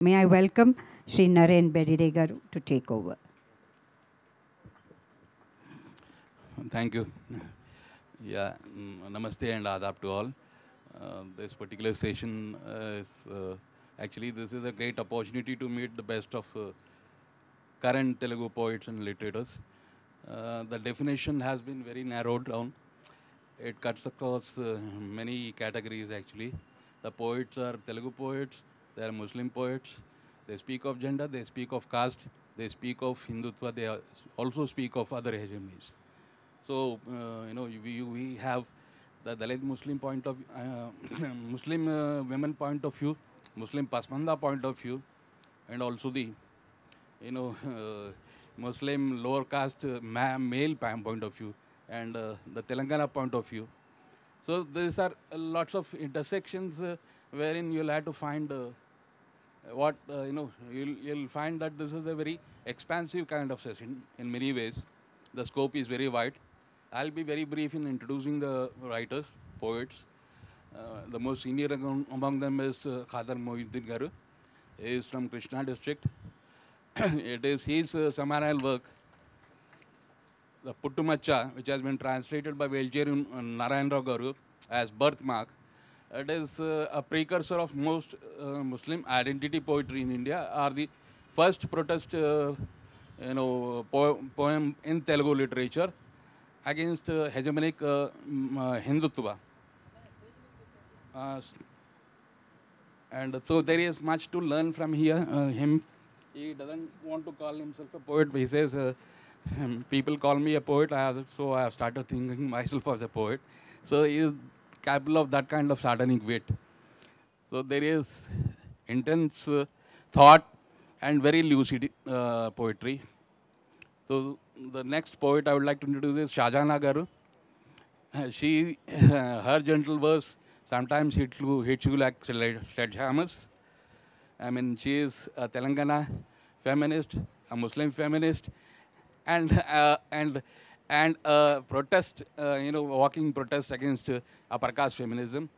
May I welcome Sri Naren Bedire Garu to take over. Thank you. Yeah, namaste and adab to all. This particular session is actually this is a great opportunity to meet the best of current Telugu poets and literators. The definition has been very narrowed down. It cuts across many categories actually. The poets are Telugu poets, they are Muslim poets, they speak of gender, they speak of caste, they speak of Hindutva, they also speak of other hegemonies. So, we have the Dalit Muslim point of Muslim women point of view, Muslim Pasmanda point of view, and also the, Muslim lower caste male point of view, and the Telangana point of view. So these are lots of intersections wherein you'll have to find you'll find that this is a very expansive kind of session in many ways. The scope is very wide. I'll be very brief in introducing the writers, poets. The most senior among them is Khadar Mohiuddin Garu. He is from Krishna district. It is his seminal work, the Puttumacha, which has been translated by Velcheru Narayana Garu as Birthmark. It is a precursor of most Muslim identity poetry in India, are the first protest poem in Telugu literature against hegemonic Hindutva. And so there is much to learn from him. He doesn't want to call himself a poet, but he says, people call me a poet, so I have started thinking myself as a poet. So he is capable of that kind of sardonic wit. So there is intense thought and very lucid poetry. So the next poet I would like to introduce is Shahjahana Garu. Her gentle verse sometimes hits you like sledgehammers. I mean, she is a Telangana feminist, a Muslim feminist, and a protest, walking protest against upper caste feminism,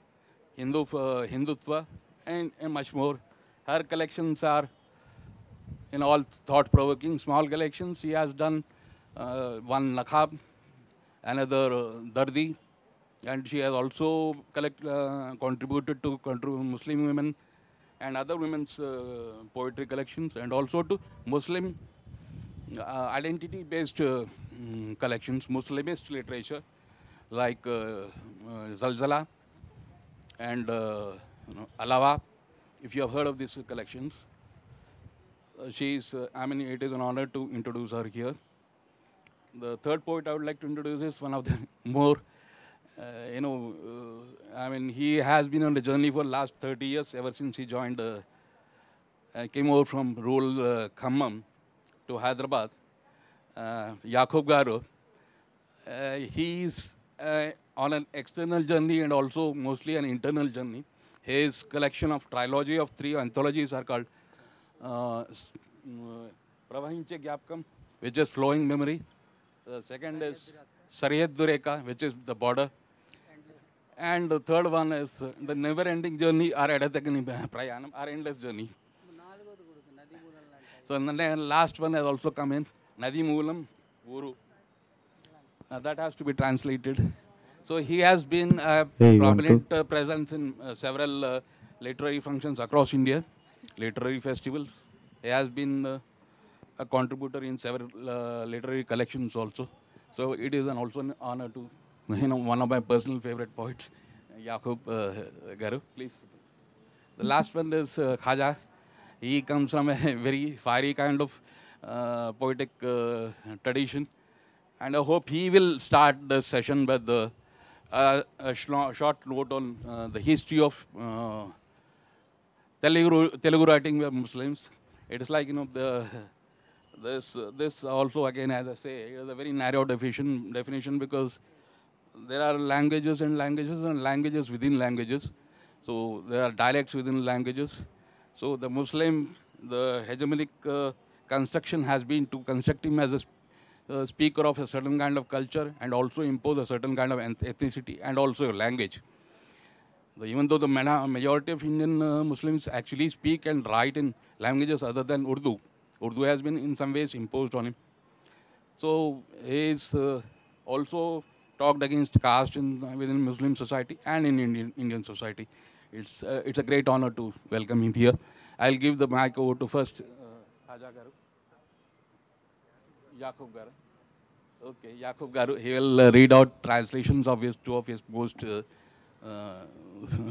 Hindutva, and much more. Her collections are in all thought-provoking, small collections. She has done one Nakhab, another Dardi, and she has also contributed to Muslim women and other women's poetry collections, and also to Muslim identity-based collections, Muslimist literature, like Zalzala and Alawa, if you have heard of these collections. It is an honor to introduce her here. The third poet I would like to introduce is one of the more, he has been on the journey for the last 30 years, ever since he joined, came over from rural Khammam to Hyderabad. Yakub Garu, he is on an external journey and also mostly an internal journey. His collection of trilogy of 3 anthologies are called Pravahinche Gyapkam, which is Flowing Memory. The second is Sariyad Dureka, which is the border. And the third one is the never-ending journey, our Edathakani Prayanam, our endless journey. So the last one has also come in, Nadi Moolam Uru. That has to be translated. So he has been a prominent presence in several literary functions across India, literary festivals. He has been a contributor in several literary collections also. So it is also an honor to, one of my personal favorite poets, Yakub Garu, please. The last one is Khaja. He comes from a very fiery kind of poetic tradition. And I hope he will start the session with a short note on the history of Telugu writing by Muslims. It is like, this also, again, as I say, it is a very narrow definition because there are languages and languages within languages. So there are dialects within languages. So the hegemonic construction has been to construct him as a speaker of a certain kind of culture and also impose a certain kind of ethnicity and also a language. Even though the majority of Indian Muslims actually speak and write in languages other than Urdu, Urdu has been in some ways imposed on him. So he is also talked against caste within Muslim society and in Indian society. It's a great honor to welcome him here. I'll give the mic over to first Haja Garu. Yaqub Garu. Okay, Yaqub Garu. He will read out translations of two of his most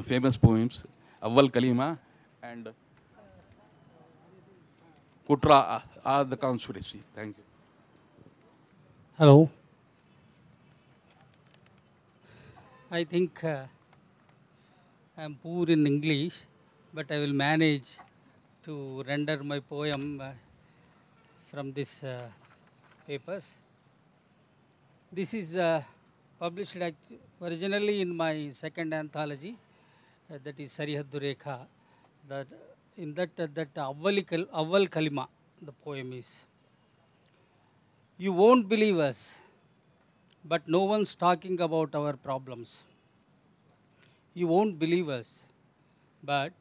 famous poems, Awwal Kalima and Kutra are the Conspiracy. Thank you. Hello. I think I am poor in English, but I will manage to render my poem from these papers. This is published originally in my second anthology, that is Sarihaddu Rekha. That in that Awwal Kalima, the poem is. You won't believe us, but no one's talking about our problems. You won't believe us, but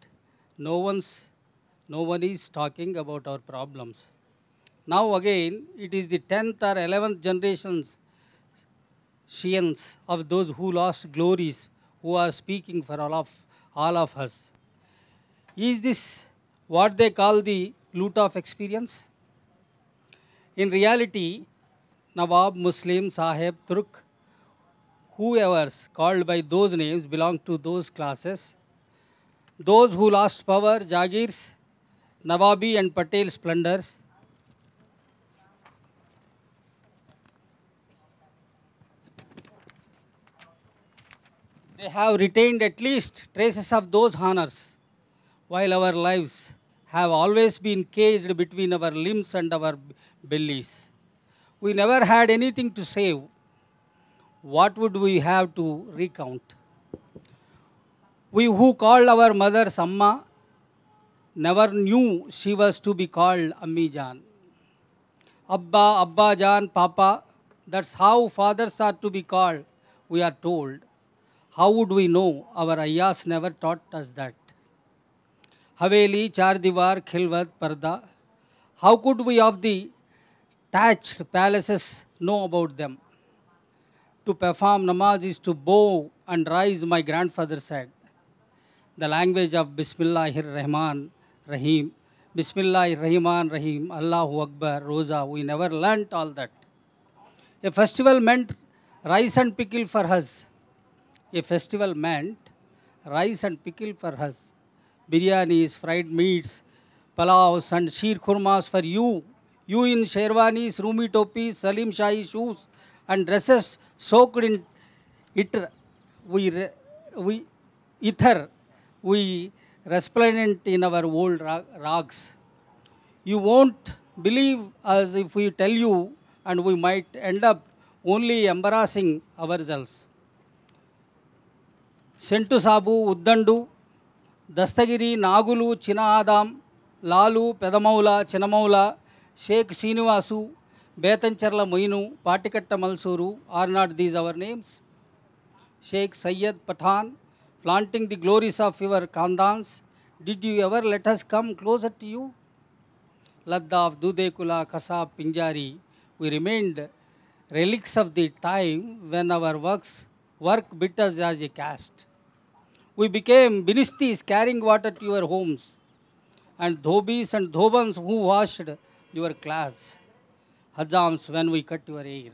no one is talking about our problems. Now again, it is the 10th or 11th generations Shians of those who lost glories who are speaking for all of us. Is this what they call the loot of experience? In reality, Nawab, Muslim, Sahib, Turk, whoever's called by those names belong to those classes. Those who lost power, Jagirs, Nawabi and Patel splendors. They have retained at least traces of those honors, while our lives have always been caged between our limbs and our bellies. We never had anything to save. What would we have to recount? We who called our mothers Amma never knew she was to be called Ammi Jan. Abba Jan, Papa, that's how fathers are to be called, we are told. How would we know? Our ayahs never taught us that. Haveli, Char Diwar, Khilwat, Parda. How could we of the thatched palaces know about them? To perform namaz is to bow and rise, my grandfather said. The language of Bismillahir Rahman Rahim, Bismillahir Rahman Rahim, Allahu Akbar, Roza, we never learnt all that. A festival meant rice and pickle for us. A festival meant rice and pickle for us. Biryanis, fried meats, palaws and sheer khurmas for you. You in sherwanis, roomy topis, Salim Shahi shoes and dresses soaked in ether. We resplendent in our old rags. You won't believe us if we tell you, and we might end up only embarrassing ourselves. Sentu Sabu, Uddandu, Dastagiri, Nagulu, China Adam, Lalu, Pedamaula, Chinamaula, Sheikh Sinivasu, Betancharla Moinu, Patikatta Malsuru, are not these our names? Sheikh Sayyid Pathan, flaunting the glories of your Khandans, did you ever let us come closer to you? Laddaaf, Dudekula, Kasab, Pinjari, we remained relics of the time when our work bit us as a caste. We became Binistis carrying water to your homes, and Dhobis and Dhobans who washed your clothes, Hajams when we cut your hair,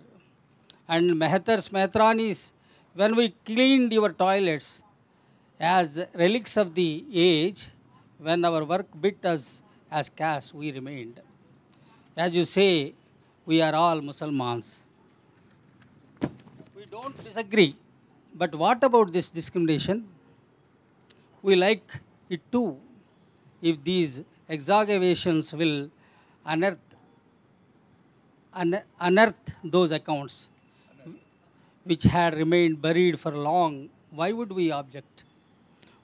and Mehtars, Mehtranis when we cleaned your toilets, as relics of the age when our work bit us as caste we remained. As you say, we are all Muslims. We don't disagree, but what about this discrimination? We like it too, if these exaggerations will unearth those accounts which had remained buried for long. Why would we object?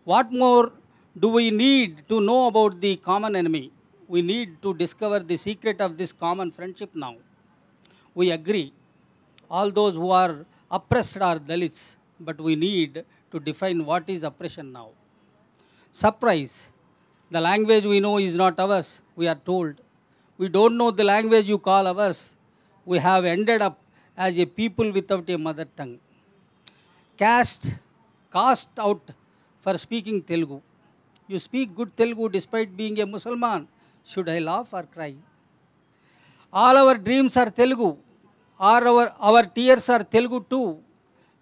What more do we need to know about the common enemy? We need to discover the secret of this common friendship now. We agree, all those who are oppressed are Dalits, but we need to define what is oppression now. Surprise. The language we know is not ours, we are told. We don't know the language you call ours. We have ended up as a people without a mother tongue. Cast out for speaking Telugu. You speak good Telugu despite being a Muslim. Should I laugh or cry? All our dreams are Telugu. Our tears are Telugu too.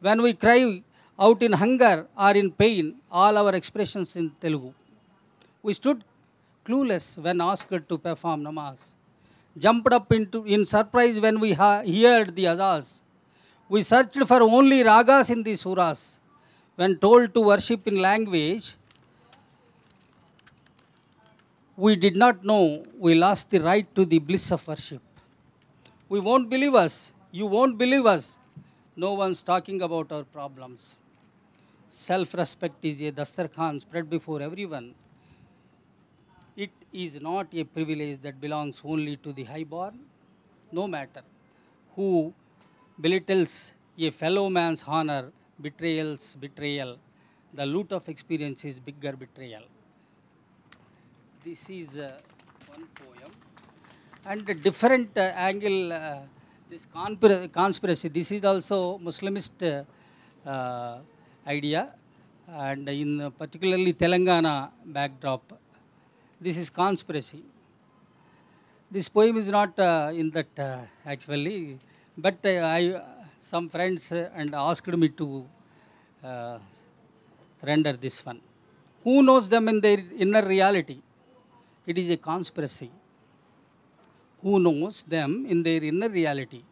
When we cry out in hunger or in pain, all our expressions in Telugu. We stood clueless when asked to perform namaz. Jumped up in surprise when we heard the azaz. We searched for only ragas in the suras. When told to worship in language, we did not know we lost the right to the bliss of worship. We won't believe us. You won't believe us. No one's talking about our problems. Self-respect is a dastarkhan spread before everyone. It is not a privilege that belongs only to the highborn. No matter who belittles a fellow man's honor, betrayal's betrayal. The loot of experience is bigger betrayal. This is one poem. And a different angle, this conspiracy, this is also Muslimist idea, and in particularly Telangana backdrop. This is conspiracy. This poem is not in that actually, but some friends and asked me to render this one. Who knows them in their inner reality? It is a conspiracy. Who knows them in their inner reality?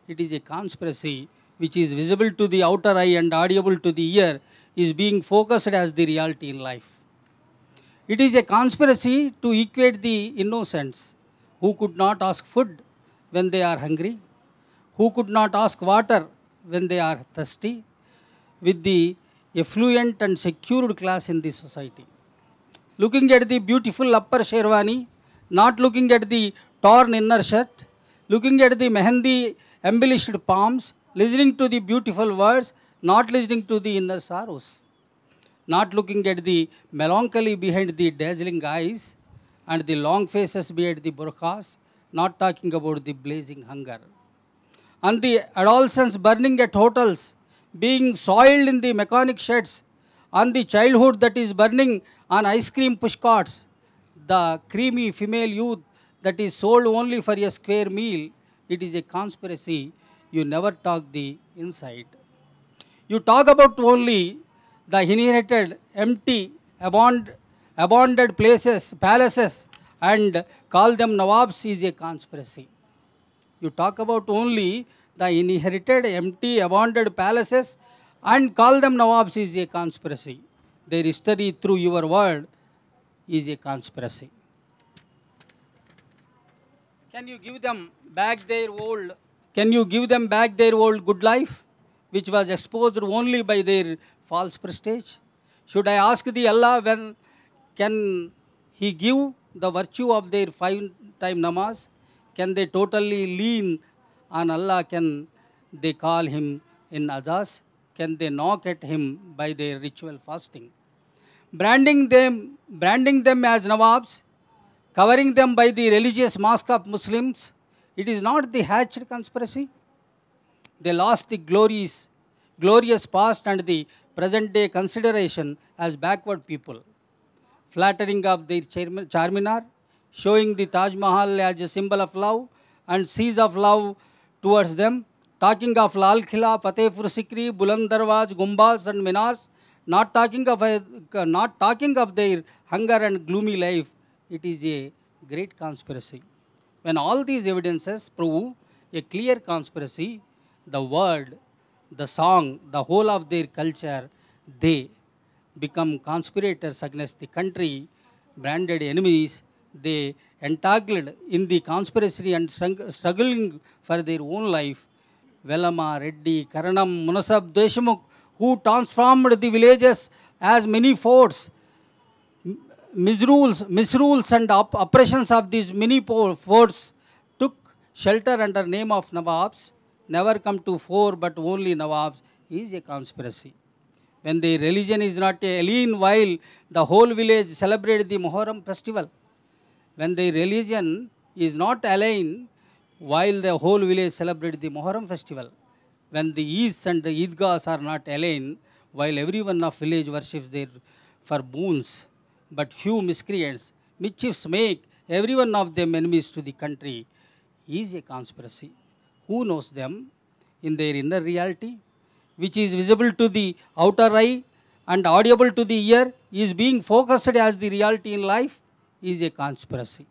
It is a conspiracy which is visible to the outer eye and audible to the ear, is being focused as the reality in life. It is a conspiracy to equate the innocents who could not ask food when they are hungry, who could not ask water when they are thirsty, with the affluent and secured class in the society. Looking at the beautiful upper sherwani, not looking at the torn inner shirt, looking at the mehendi embellished palms, listening to the beautiful words, not listening to the inner sorrows, not looking at the melancholy behind the dazzling eyes and the long faces behind the burqas, not talking about the blazing hunger. And the adolescents burning at hotels, being soiled in the mechanic sheds, and the childhood that is burning on ice cream pushcarts, the creamy female youth that is sold only for a square meal. It is a conspiracy. You never talk the inside. You talk about only the inherited, empty, abandoned places, palaces, and call them Nawabs is a conspiracy. You talk about only the inherited, empty, abandoned palaces and call them Nawabs is a conspiracy. Their history through your word is a conspiracy. Can you give them back their old, good life, which was exposed only by their false prestige? Should I ask the Allah when can He give the virtue of their 5-time namaz? Can they totally lean on Allah? Can they call Him in azaz? Can they knock at Him by their ritual fasting? Branding them as Nawabs, covering them by the religious mask of Muslims, it is not the hatched conspiracy. They lost the glorious past and the present day consideration as backward people. Flattering of their Charminar, showing the Taj Mahal as a symbol of love and seas of love towards them, talking of Lal Khila, Fatehpur Sikri, Buland Darwaz, Gumbaz and Minars, not talking of their hunger and gloomy life. It is a great conspiracy. When all these evidences prove a clear conspiracy, the word, the song, the whole of their culture, they become conspirators against the country, branded enemies. They entangled in the conspiracy and struggling for their own life. Velama, Reddy, Karanam, Munasab, Deshmukh, who transformed the villages as many forts, misrules and oppressions of these many forts took shelter under name of Nawabs, never come to fore but only Nawabs, is a conspiracy. when the religion is not alien while the whole village celebrates the Muharram festival. When the religion is not alien while the whole village celebrates the Muharram festival. When the Eids and the Eidgahs are not alien while everyone of village worships their for boons, but few miscreants, mischiefs make every one of them enemies to the country, is a conspiracy. Who knows them in their inner reality, which is visible to the outer eye and audible to the ear, is being focused as the reality in life, is a conspiracy.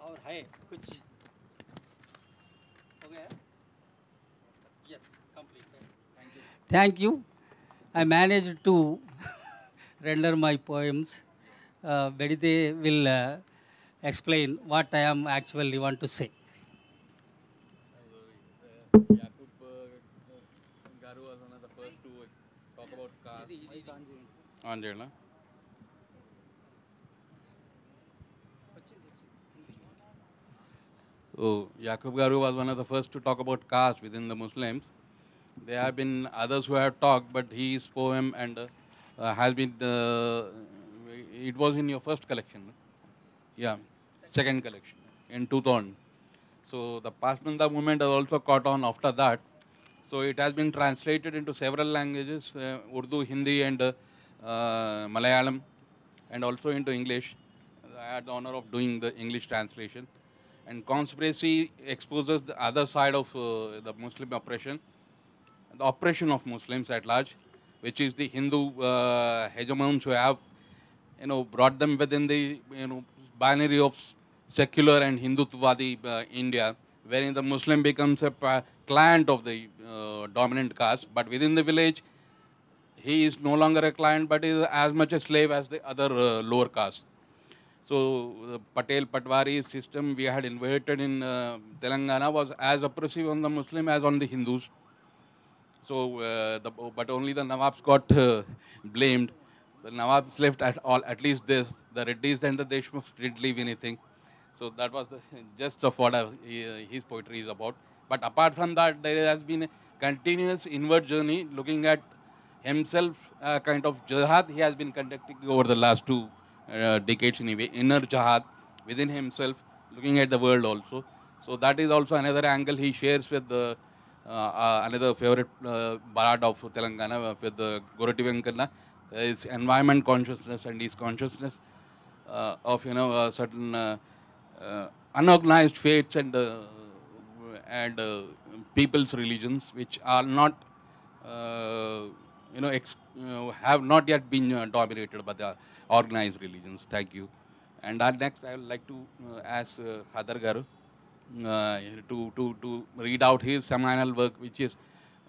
और है कुछ हो गया? Yes, complete. Thank you. I managed to render my poems. Bedide will explain what I am actually want to say. Yakub Garu was one of the first to talk about caste. On there, no? Oh, Yakub Garu was one of the first to talk about caste within the Muslims. There have been others who have talked, but his poem and has been. It was in your first collection, no? Yeah, second collection in 2000. So the Pasmanda movement has also caught on after that. So it has been translated into several languages, Urdu, Hindi and Malayalam, and also into English. I had the honor of doing the English translation. And conspiracy exposes the other side of the Muslim oppression, the oppression of Muslims at large, which is the Hindu hegemons who have, brought them within the, binary of secular and Hindutvadi India, wherein the Muslim becomes a client of the dominant caste, but within the village, he is no longer a client, but is as much a slave as the other lower caste. So the Patel Patwari system we had inherited in Telangana was as oppressive on the Muslim as on the Hindus. So, but only the Nawabs got blamed. The Nawabs left at least this. The Reddis and the Deshmukhs didn't leave anything. So that was the gist of what his poetry is about. But apart from that, there has been a continuous inward journey looking at himself, kind of jihad he has been conducting over the last two decades anyway, inner jihad within himself, looking at the world also. So that is also another angle he shares with the another favorite bard of Telangana, with the Gorati Venkana, is environment consciousness and his consciousness of certain unorganized faiths and people's religions which are not have not yet been dominated by the organized religions. Thank you. And next, I would like to ask Hadar Garu to read out his seminal work, which is,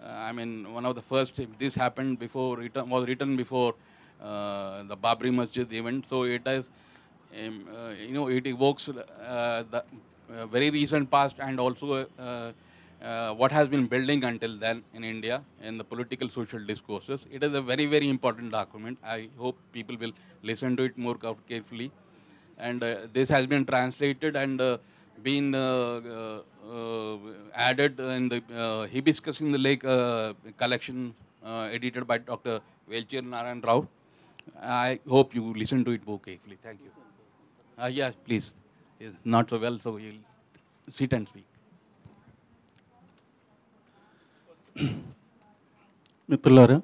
one of the first. This happened before, was written before the Babri Masjid event. So it is, it evokes the very recent past and also what has been building until then in India in the political social discourses. It is a very, very important document. I hope people will listen to it more carefully. And this has been translated and been added in the Hibiscus in the Lake collection edited by Dr. Velchir Narayan Rao. I hope you listen to it more carefully. Thank you. Yes, please. It's not so well, so you'll sit and speak. మిత్రులారా,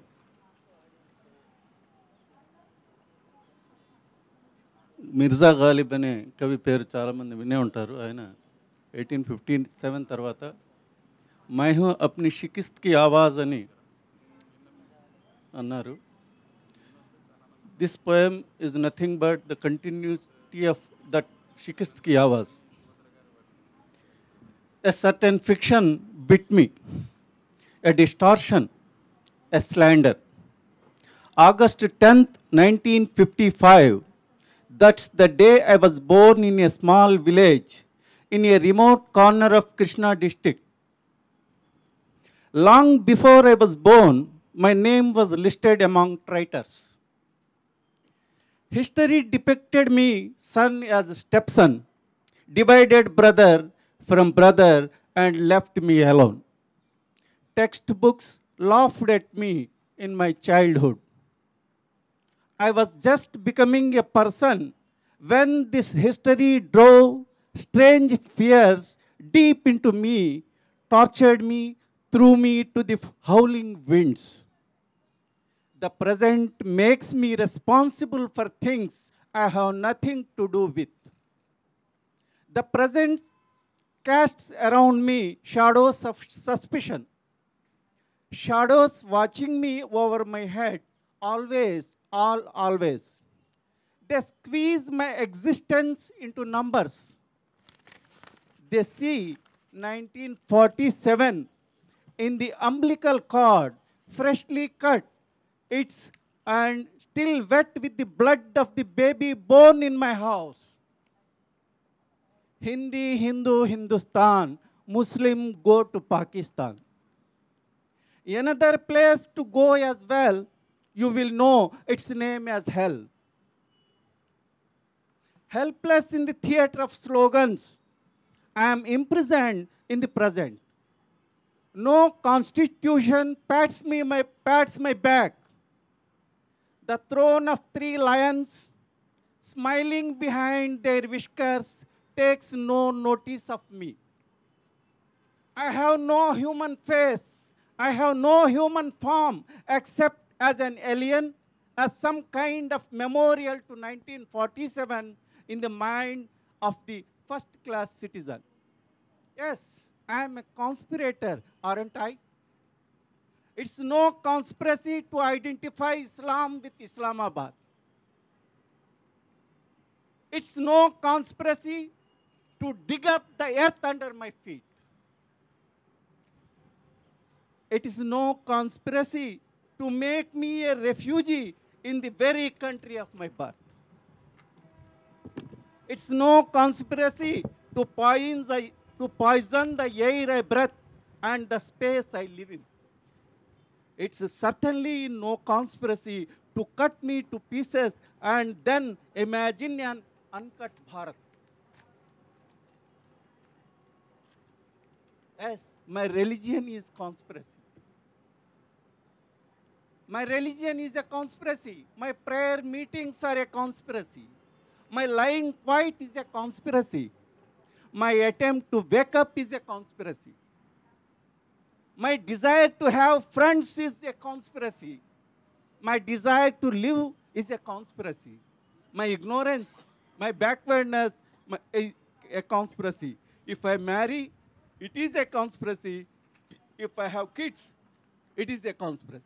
మిర్జా గాలిబ్ అనే కవి పేరు చాలామంది వినే ఉంటారు. ఆయన 1857 తర్వాత my who అప్ని షికిస్త్ కి ఆవాజ్ అని అన్నారు. This poem is nothing but the continuity of that షికిస్త్ కి ఆవాజ్. A certain fiction bit me, a distortion, a slander. August 10th, 1955, that's the day I was born in a small village in a remote corner of Krishna district. Long before I was born, my name was listed among traitors. History depicted me son as stepson, divided brother from brother and left me alone. Textbooks laughed at me in my childhood. I was just becoming a person when this history drove strange fears deep into me, tortured me, threw me to the howling winds. The present makes me responsible for things I have nothing to do with. The present casts around me shadows of suspicion, shadows watching me over my head, always, always. They squeeze my existence into numbers. They see 1947 in the umbilical cord, freshly cut, it's and still wet with the blood of the baby born in my house. Hindi, Hindu, Hindustan, Muslim go to Pakistan. Another place to go as well, you will know its name as hell. Helpless in the theater of slogans, I am imprisoned in the present. No constitution pats my back. The throne of 3 lions, smiling behind their whiskers, takes no notice of me. I have no human face. I have no human form except as an alien, as some kind of memorial to 1947 in the mind of the first-class citizen. Yes, I am a conspirator, aren't I? It's no conspiracy to identify Islam with Islamabad. It's no conspiracy to dig up the earth under my feet. It is no conspiracy to make me a refugee in the very country of my birth. It's no conspiracy to poison the air I breathe and the space I live in. It's certainly no conspiracy to cut me to pieces and then imagine an uncut Bharat. Yes, my religion is conspiracy. My religion is a conspiracy. My prayer meetings are a conspiracy. My lying quiet is a conspiracy. My attempt to wake up is a conspiracy. My desire to have friends is a conspiracy. My desire to live is a conspiracy. My ignorance, my backwardness is a conspiracy. If I marry, it is a conspiracy. If I have kids, it is a conspiracy.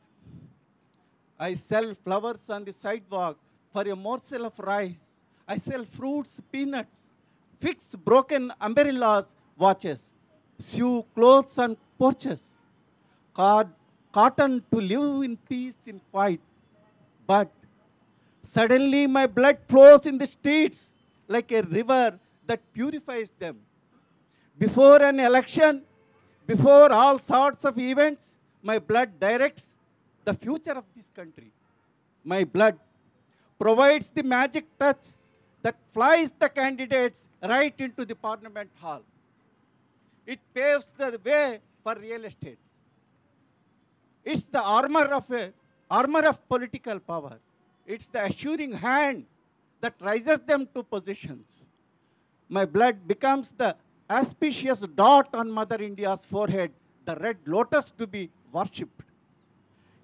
I sell flowers on the sidewalk for a morsel of rice. I sell fruits, peanuts, fix broken umbrellas, watches, sew clothes on porches, cotton to live in peace in quiet. But suddenly my blood flows in the streets like a river that purifies them. Before an election, before all sorts of events, my blood directs the future of this country. My blood provides the magic touch that flies the candidates right into the Parliament Hall. It paves the way for real estate. It's the armor of political power. It's the assuring hand that rises them to positions. My blood becomes the auspicious dot on Mother India's forehead, the red lotus to be worshipped.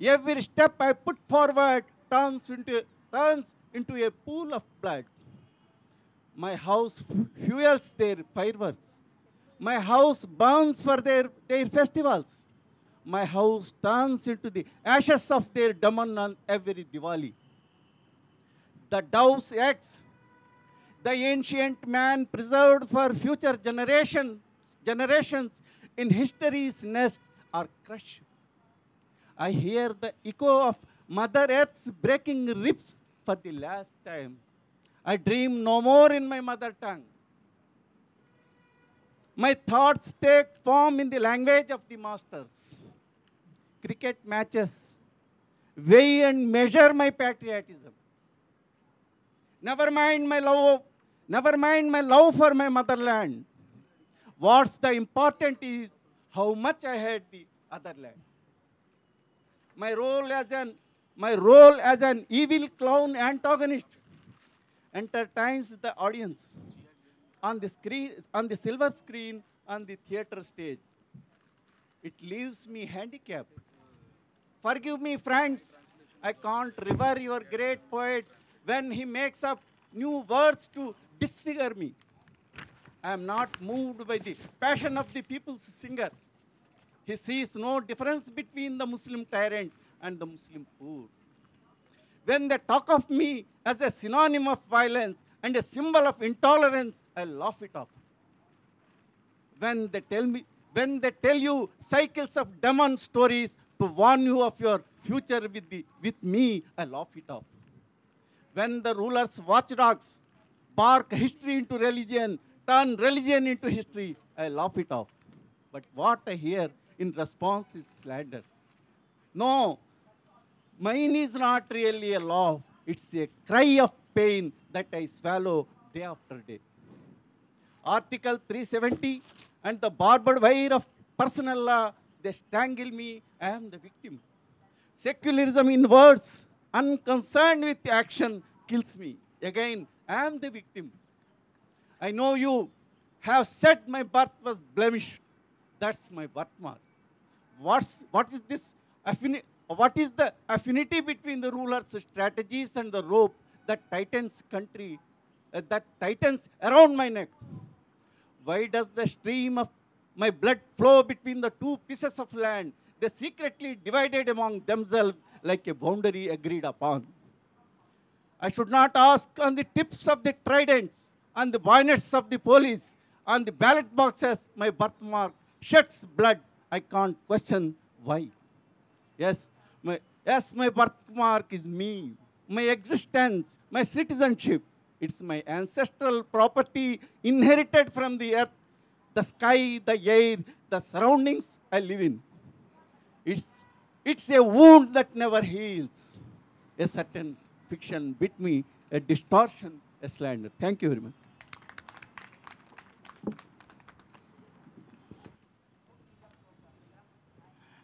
Every step I put forward turns into a pool of blood. My house fuels their fireworks. My house burns for their festivals. My house turns into the ashes of their daman on every Diwali. The dove's eggs, the ancient man preserved for future generations in history's nest are crushed. I hear the echo of Mother Earth's breaking ribs for the last time. I dream no more in my mother tongue. My thoughts take form in the language of the masters. Cricket matches weigh and measure my patriotism. Never mind my love for my motherland. What's the important is how much I hate the other land. my role as an evil clown antagonist entertains the audience on the screen, on the silver screen, on the theater stage. It leaves me handicapped. Forgive me, friends, I can't revere your great poet when he makes up new words to disfigure me. I am not moved by the passion of the people's singer. He sees no difference between the Muslim tyrant and the Muslim poor. When they talk of me as a synonym of violence and a symbol of intolerance, I laugh it off. When they tell you cycles of demon stories to warn you of your future with me, I laugh it off. When the rulers' watchdogs bark history into religion, turn religion into history, I laugh it off. But what I hear in response is slander. No, mine is not really a laugh. It's a cry of pain that I swallow day after day. Article 370 and the barbed wire of personal law, they strangle me, I am the victim. Secularism in words, unconcerned with action, kills me. Again, I am the victim. I know you have said my birth was blemished. That's my birthmark. What is the affinity between the ruler's strategies and the rope that tightens around my neck? Why does the stream of my blood flow between the two pieces of land? They secretly divided among themselves like a boundary agreed upon. I should not ask on the tips of the tridents, on the bayonets of the police, on the ballot boxes, my birthmark sheds blood. I can't question why. Yes, my birthmark is me, my existence, my citizenship. It's my ancestral property inherited from the earth, the sky, the air, the surroundings I live in. It's a wound that never heals. A certain fiction bit me, a distortion, a slander. Thank you very much.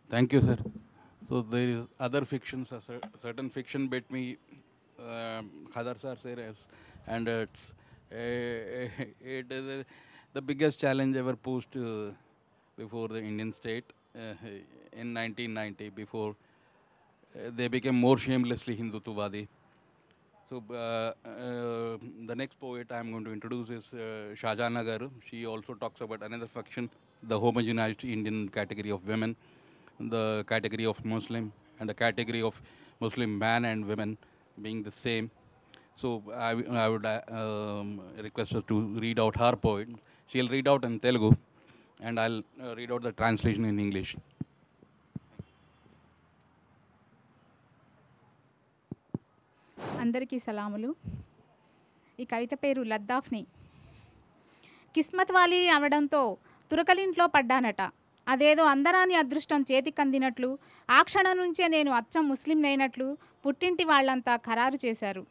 Thank you, sir. So there is other fictions, certain fiction bit me, Khadar sir says, and it is the biggest challenge ever posed before the Indian state in 1990, before they became more shamelessly Hinduttvadi. So the next poet I am going to introduce is Shahjahan Garu. She also talks about another fiction, the homogenized Indian category of women, the category of Muslim, and the category of Muslim man and women being the same. So I would request her to read out her poem. She'll read out in Telugu, and I'll read out the translation in English. అందరికీ సలాములు. ఈ కవిత పేరు లద్దాఫ్ని. కిస్మత్ వాలీ అవడంతో తురకలింట్లో పడ్డానట. అదేదో అందరాని అదృష్టం చేతికందినట్లు, ఆ క్షణం నుంచే నేను అచ్చం ముస్లింనైనట్లు పుట్టింటి వాళ్ళంతా ఖరారు చేశారు.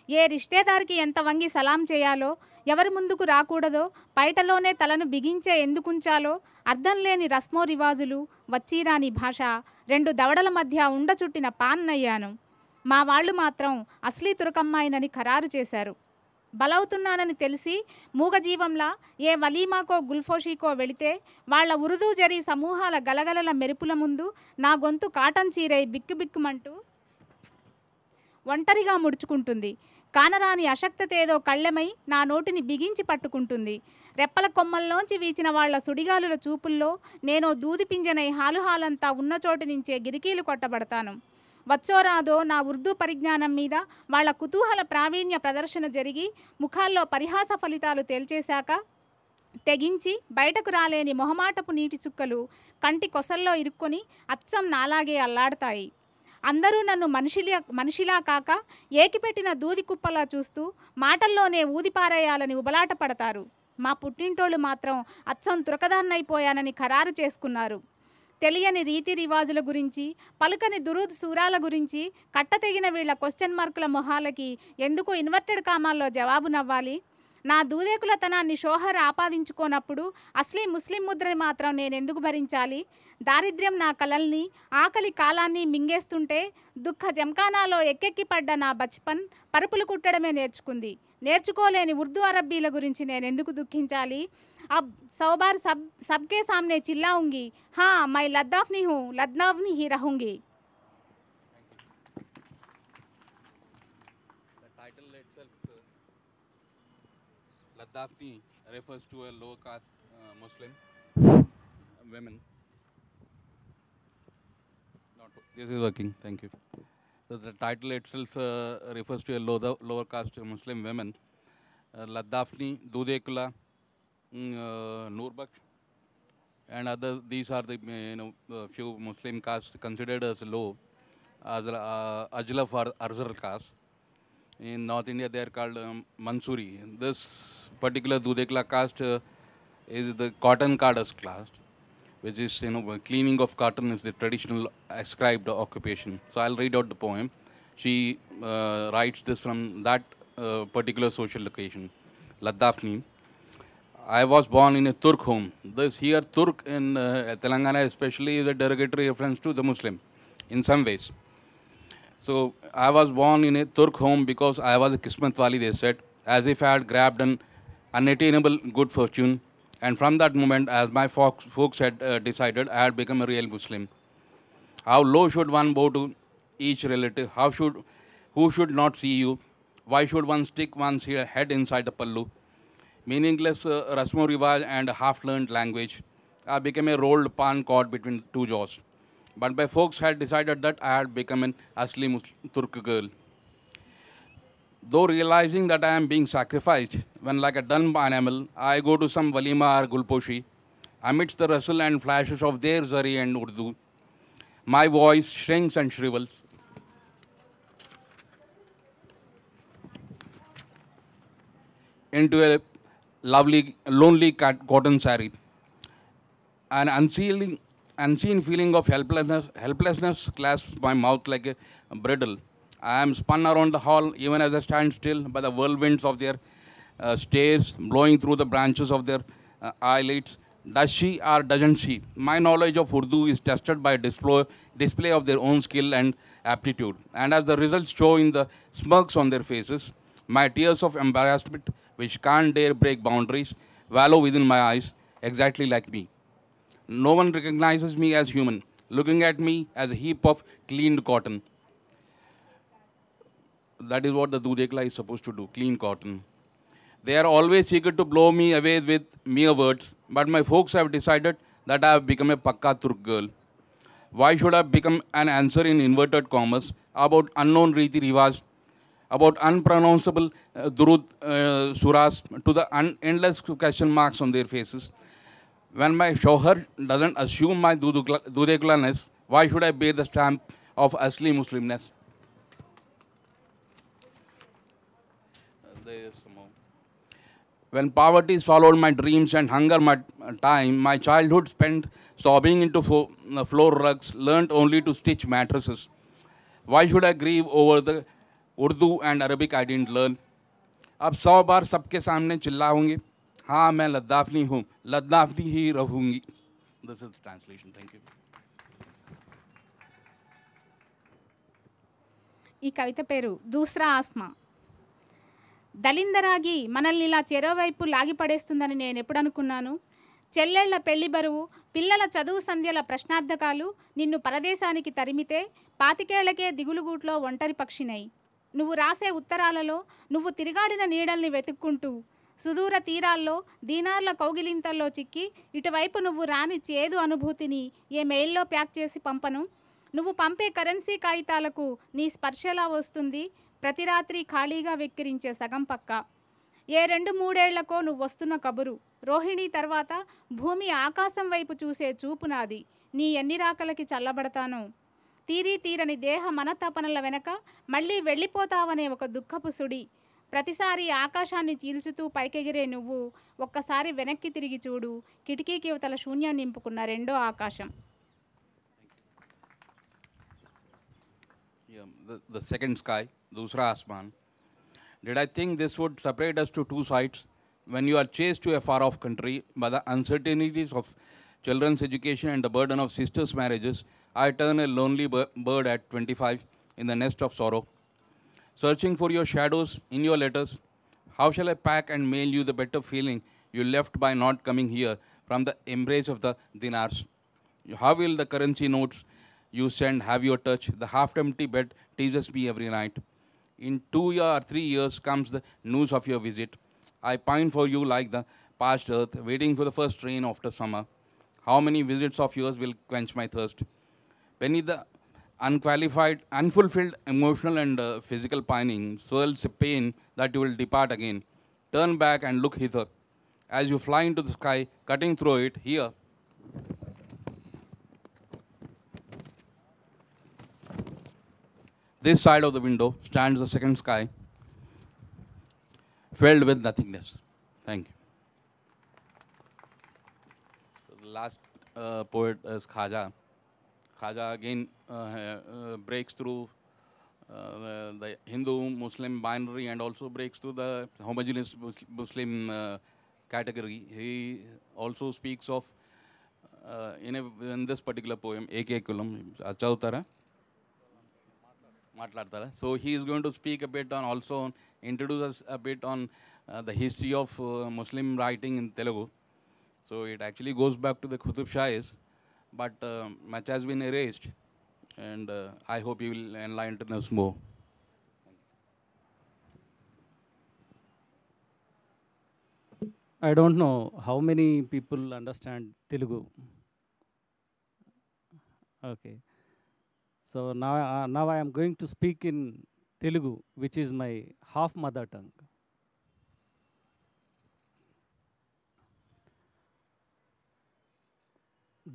ఏ రిష్తేదారికి ఎంత వంగి సలాం చేయాలో, ఎవరి ముందుకు రాకూడదో, పైటలోనే తలను బిగించే ఎందుకుంచాలో అర్థం లేని రస్మో రివాజులు, వచ్చిరాని భాష, రెండు దవడల మధ్య ఉండచుట్టిన పాన్నయ్యాను. మా వాళ్ళు మాత్రం అస్లీ తురకమ్మాయినని ఖరారు చేశారు. బలవుతున్నానని తెలిసి మూగజీవంలా ఏ వలీమాకో గుల్ఫోషీకో వెళితే వాళ్ల ఉరుదూ జరీ సమూహాల గలగలల మెరుపుల ముందు నా గొంతు కాటన్ చీరై బిక్కుబిక్కుమంటూ ఒంటరిగా ముడుచుకుంటుంది. కానరాని అశక్తతేదో కళ్ళెమై నా నోటిని బిగించి పట్టుకుంటుంది. రెప్పల కొమ్మల్లోంచి వీచిన వాళ్ల సుడిగాలుల చూపుల్లో నేనో దూది పింజనై హాలుహాలంతా ఉన్న చోటు నుంచే గిరికీలు కొట్టబడతాను. వచ్చోరాదో నా ఉర్దూ పరిజ్ఞానం మీద వాళ్ల కుతూహల ప్రావీణ్య ప్రదర్శన జరిగి ముఖాల్లో పరిహాస ఫలితాలు తేల్చేశాక తెగించి బయటకు రాలేని మొహమాటపు నీటి చుక్కలు కంటి కొసల్లో ఇరుక్కొని అచ్చం నాలాగే అల్లాడతాయి. అందరూ నన్ను మనిషిలా కాక ఏకిపెట్టిన దూది కుప్పలా చూస్తూ మాటల్లోనే ఊదిపారేయాలని ఉబలాట పడతారు. మా పుట్టింటోళ్ళు మాత్రం అచ్చం తురకదాన్నైపోయానని ఖరారు చేసుకున్నారు. తెలియని రీతి రివాజుల గురించి, పలుకని దురూద్ సూరాల గురించి కట్టతెగిన వీళ్ల క్వశ్చన్ మార్కుల మొహాలకి ఎందుకు ఇన్వర్టెడ్ కామాల్లో జవాబు నవ్వాలి? నా దూదేకులతనాన్ని షోహర్ ఆపాదించుకోనప్పుడు అసలీ ముస్లిం ముద్రని మాత్రం నేనెందుకు భరించాలి? దారిద్ర్యం నా కలల్ని, ఆకలి కాలాన్ని మింగేస్తుంటే దుఃఖ జంకానాలో ఎక్కెక్కి పడ్డ నా బచ్పన్ పరుపులు కుట్టడమే నేర్చుకుంది. నేర్చుకోలేని ఉర్దూ అరబ్బీల గురించి నేనెందుకు దుఃఖించాలి? अब 100 बार सबके सामने चिल्लाऊंगी, हाँ मैं लद्दाफनी हूँ, लद्दाफनी ही रहूंगी. The title itself, Laddakhni, refers to a low caste Muslim women. This is working. Thank you. So the title itself refers to a lower caste Muslim women. Laddakhni, Dudekula, Nurbak, and other. These are the few Muslim castes considered as low, as Ajlaf or Arzar caste. In North India, they are called Mansuri. This particular Dudekla caste is the cotton carders caste, which is cleaning of cotton is the traditional ascribed occupation. So I'll read out the poem. She writes this from that particular social location, Laddakhni. I was born in a Turk home. This here Turk in Telangana especially is a derogatory reference to the Muslim in some ways. So I was born in a Turk home because I was a Kismat Wali, they said, as if I had grabbed an unattainable good fortune. And from that moment, as my folks had decided, I had become a real Muslim. How low should one bow to each relative? Who should not see you? Why should one stick one's head inside a pallu? Meaningless Rasmo Rivaj and half-learned language. I became a rolled pan caught between two jaws. But my folks had decided that I had become an Asli Turk girl. Though realizing that I am being sacrificed, when like a done animal, I go to some walima or gulposhi, amidst the rustle and flashes of their Zari and Urdu, my voice shrinks and shrivels. Into a lovely, lonely cotton saree. An unseen feeling of helplessness clasps my mouth like a bridle. I am spun around the hall even as I stand still by the whirlwinds of their stares blowing through the branches of their eyelids. Does she or doesn't she? My knowledge of Urdu is tested by display of their own skill and aptitude. And as the results show in the smirks on their faces, my tears of embarrassment, which can't dare break boundaries, wallow within my eyes, exactly like me. No one recognizes me as human, looking at me as a heap of cleaned cotton. That is what the Dudekla is supposed to do, clean cotton. They are always eager to blow me away with mere words, but my folks have decided that I have become a Pakka Turk girl. Why should I become an answer in inverted commas about unknown Riti Rivaj, about unpronounceable Durud Suras, to the endless question marks on their faces? When my shohar doesn't assume my Dudeklaness, why should I bear the stamp of Asli Muslimness? When poverty swallowed my dreams and hunger my time, my childhood spent sobbing into floor rugs, learnt only to stitch mattresses. Why should I grieve over the Urdu and Arabic I didn't learn? अब 100 बार सबके सामने चिल्लाऊंगी, हाँ मैं लद्दाफनी हूँ, लद्दाफनी ही रहूंगी. This is the translation. Thank you. ఈ కవిత పేరు దూసరా ఆస్మా. దలిందరాగి మనల్ని ఇలా చెరోవైపు లాగిపడేస్తుందని నేను ఎప్పుడు అనుకున్నాను? చెల్లెళ్ల పెళ్లి బరువు, పిల్లల చదువు సంధ్యల ప్రశ్నార్థకాలు నిన్ను పరదేశానికి తరిమితే 25 ఏళ్లకే దిగులుగూట్లో ఒంటరి పక్షినై, నువ్వు రాసే ఉత్తరాలలో నువ్వు తిరిగాడిన నీడల్ని వెతుక్కుంటూ సుదూర తీరాల్లో దీనార్ల కౌగిలింతల్లో చిక్కి ఇటువైపు నువ్వు రాని చేదు అనుభూతిని ఏ మెయిల్లో ప్యాక్ చేసి పంపను? నువ్వు పంపే కరెన్సీ కాగితాలకు నీ స్పర్శలా వస్తుంది ప్రతి రాత్రి ఖాళీగా వెక్కిరించే సగం పక్క. ఏ 2-3 ఏళ్లకో నువ్వు వస్తున్న కబురు, రోహిణి తర్వాత భూమి ఆకాశం వైపు చూసే చూపు నాది, నీ ఎన్ని రాకలకి చల్లబడతానో. తీరని దేహ మనతపనల వెనక మళ్ళీ వెళ్ళిపోతావనే ఒక దుఃఖపు సుడి. ప్రతిసారి ఆకాశాన్ని చీల్చుతూ పైకెగిరే నువ్వు ఒక్కసారి వెనక్కి తిరిగి చూడు, కిటికీకి యువతల శూన్యం నింపుకున్న రెండో ఆకాశం. The second sky, Dusra Asman. Did I think this would separate us to two sides? when you are chased to a far-off country by the uncertainties of children's education and the burden of sisters' marriages, I turn a lonely bird at 25 in the nest of sorrow, searching for your shadows in your letters. How shall I pack and mail you the better feeling you left by not coming here from the embrace of the dinars? How will the currency notes you send have your touch? The half-empty bed teases me every night. In 2 or 3 years comes the news of your visit. I pine for you like the parched earth, waiting for the first rain after summer. How many visits of yours will quench my thirst? Beneath the unqualified, unfulfilled emotional and physical pining swirls a pain that you will depart again. Turn back and look hither. As you fly into the sky, cutting through it, here, this side of the window stands the second sky, filled with nothingness. Thank you. So the last poet is Khaja. Khaja again breaks through the Hindu-Muslim binary and also breaks through the homogeneous Muslim category. He also speaks of, in this particular poem, Eke Kulam, Achautara. So he is going to speak a bit on, also introduce us a bit on the history of Muslim writing in Telugu. So it actually goes back to the Qutub Shahis, but much has been erased, and I hope you will enlighten us more. I don't know how many people understand Telugu. Okay. So now I am going to speak in Telugu, which is my half mother tongue.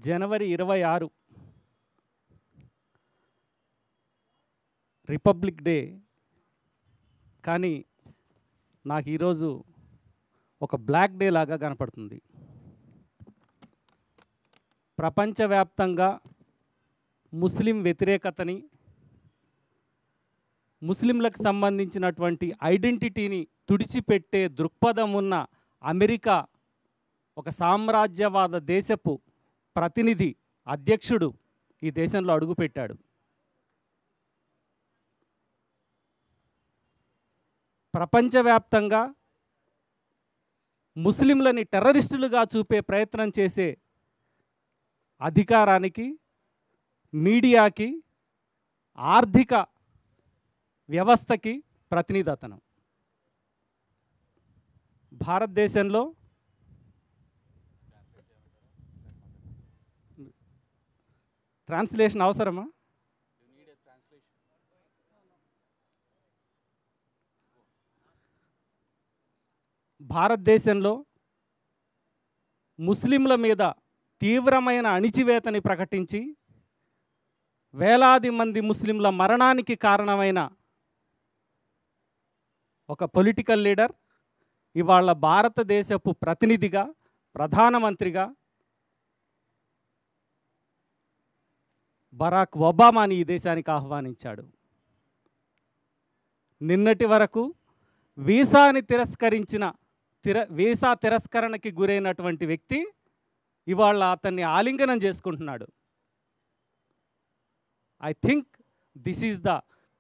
January 26 republic day, కానీ నాకు ఈరోజు ఒక black day లాగా కనపడుతుంది. ప్రపంచవ్యాప్తంగా ముస్లిం వ్యతిరేకతని, ముస్లింలకు సంబంధించినటువంటి ఐడెంటిటీని తుడిచిపెట్టే దృక్పథం ఉన్న అమెరికా, ఒక సామ్రాజ్యవాద దేశపు ప్రతినిధి, అధ్యక్షుడు ఈ దేశంలో అడుగుపెట్టాడు. ప్రపంచవ్యాప్తంగా ముస్లింలని టెర్రరిస్టులుగా చూపే ప్రయత్నం చేసే అధికారానికి, మీడియాకి, ఆర్థిక వ్యవస్థకి ప్రతినిధి అతను. భారతదేశంలో ట్రాన్స్లేషన్ అవసరమా? భారతదేశంలో ముస్లింల మీద తీవ్రమైన అణిచివేతని ప్రకటించి వేలాది మంది ముస్లింల మరణానికి కారణమైన ఒక పొలిటికల్ లీడర్ ఇవాళ భారతదేశపు ప్రతినిధిగా, ప్రధానమంత్రిగా బరాక్ ఒబామాని ఈ దేశానికి ఆహ్వానించాడు. నిన్నటి వరకు వీసా తిరస్కరణకి గురైనటువంటి వ్యక్తి ఇవాళ అతన్ని ఆలింగనం చేసుకుంటున్నాడు. I think this is the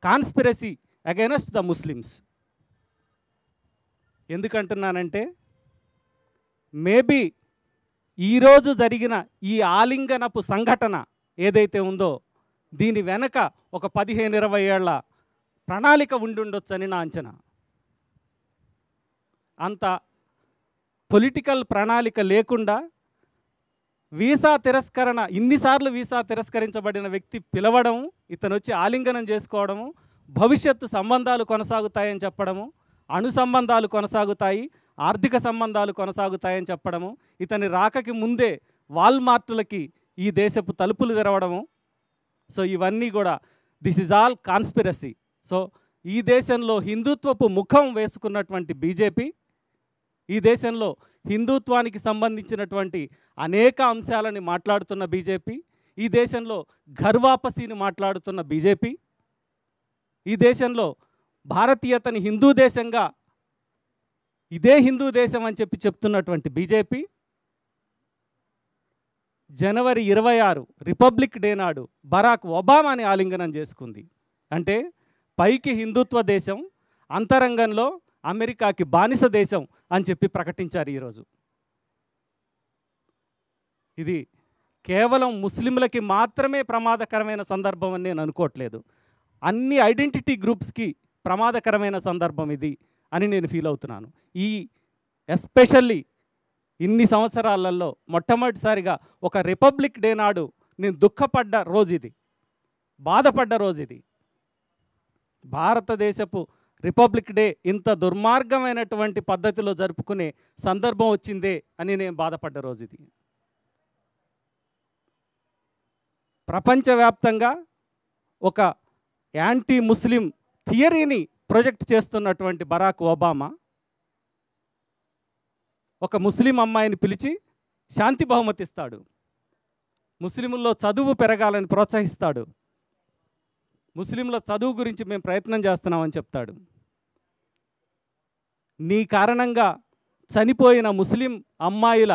conspiracy against the Muslims. ఎందుకంటున్నానంటే, మేబీ ఈరోజు జరిగిన ఈ ఆలింగనపు సంఘటన ఏదైతే ఉందో దీని వెనక ఒక 15-20 ఏళ్ల ప్రణాళిక ఉండుండొచ్చని నా అంచనా. అంత పొలిటికల్ ప్రణాళిక లేకుండా వీసా తిరస్కరణ, ఇన్నిసార్లు వీసా తిరస్కరించబడిన వ్యక్తి పిలవడం, ఇతను వచ్చి ఆలింగనం చేసుకోవడము, భవిష్యత్తు సంబంధాలు కొనసాగుతాయని చెప్పడము, అణు సంబంధాలు కొనసాగుతాయి, ఆర్థిక సంబంధాలు కొనసాగుతాయని చెప్పడము, ఇతని రాకకి ముందే వాల్మార్టులకి ఈ దేశపు తలుపులు తెరవడము. సో ఇవన్నీ కూడా this is all conspiracy. So ఈ దేశంలో హిందుత్వపు ముఖం వేసుకున్నటువంటి బీజేపీ, ఈ దేశంలో హిందుత్వానికి సంబంధించినటువంటి అనేక అంశాలని మాట్లాడుతున్న బీజేపీ, ఈ దేశంలో ఘర్వాపసీని మాట్లాడుతున్న బీజేపీ, ఈ దేశంలో భారతీయతని హిందూ దేశంగా ఇదే హిందూ దేశం అని చెప్తున్నటువంటి బీజేపీ జనవరి 26 రిపబ్లిక్ డే నాడు బరాక్ ఒబామాని ఆలింగనం చేసుకుంది. అంటే పైకి హిందుత్వ దేశం, అంతరంగంలో అమెరికాకి బానిస దేశం అని చెప్పి ప్రకటించారు ఈరోజు. ఇది కేవలం ముస్లింలకి మాత్రమే ప్రమాదకరమైన సందర్భం అని నేను అనుకోవట్లేదు. అన్ని ఐడెంటిటీ గ్రూప్స్కి ప్రమాదకరమైన సందర్భం ఇది అని నేను ఫీల్ అవుతున్నాను. ఈ ఎస్పెషల్లీ ఇన్ని సంవత్సరాలలో మొట్టమొదటిసారిగా ఒక రిపబ్లిక్ డే నాడు నేను దుఃఖపడ్డ రోజు ఇది, బాధపడ్డ రోజు ఇది. భారతదేశపు రిపబ్లిక్ డే ఇంత దుర్మార్గమైనటువంటి పద్ధతిలో జరుపుకునే సందర్భం వచ్చిందే అని నేను బాధపడ్డ రోజు ఇది. ప్రపంచవ్యాప్తంగా ఒక యాంటీ ముస్లిం థియరీని ప్రొజెక్ట్ చేస్తున్నటువంటి బరాక్ ఒబామా ఒక ముస్లిం అమ్మాయిని పిలిచి శాంతి బహుమతి ఇస్తాడు, ముస్లింల్లో చదువు పెరగాలని ప్రోత్సహిస్తాడు, ముస్లింల చదువు గురించి మేము ప్రయత్నం చేస్తున్నామని చెప్తాడు. నీ కారణంగా చనిపోయిన ముస్లిం అమ్మాయిల,